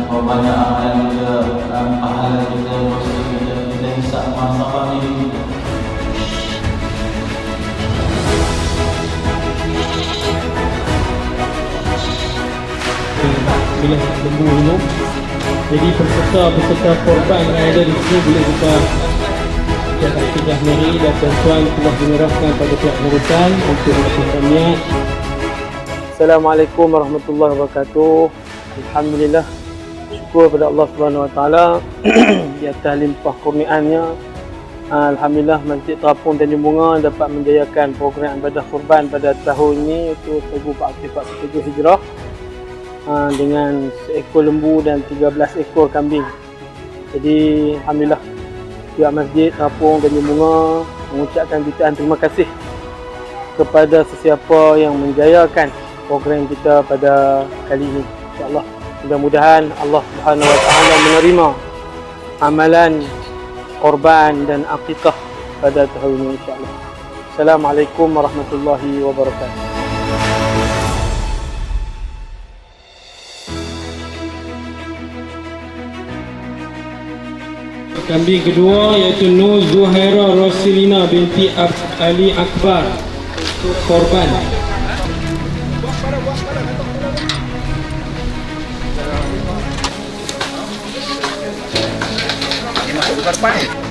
banyak amalan kita, pahala kita, dosa kita hisap masalah diri kita. Bila lembu minum, jadi peserta korban yang ada di sini boleh kita sudah mari dan tuan-tuan telah menyerahkan pada pihak pengurusan untuk melakukan niat. Assalamualaikum warahmatullahi wabarakatuh. Alhamdulillah, syukur kepada Allah Subhanahu Wa Taala di atas limpah kurniaannya. Alhamdulillah, Masjid Terapung Tanjung Bunga dapat menjayakan program ibadah kurban pada tahun ini iaitu 1447 Hijrah dengan seekor lembu dan 13 ekor kambing. Jadi alhamdulillah, pihak Masjid Terapung Tanjung Bunga mengucapkan jutaan terima kasih kepada sesiapa yang menjayakan program kita pada kali ini. InsyaAllah, mudah-mudahan Allah Subhanahu Wa Taala menerima amalan korban dan akikah pada tahun ini insyaAllah. Assalamualaikum warahmatullahi wabarakatuh. Kambing kedua iaitu Nur Zuhaira Rosilina binti Ali Akbar korban. Ini masuk ke depan ni.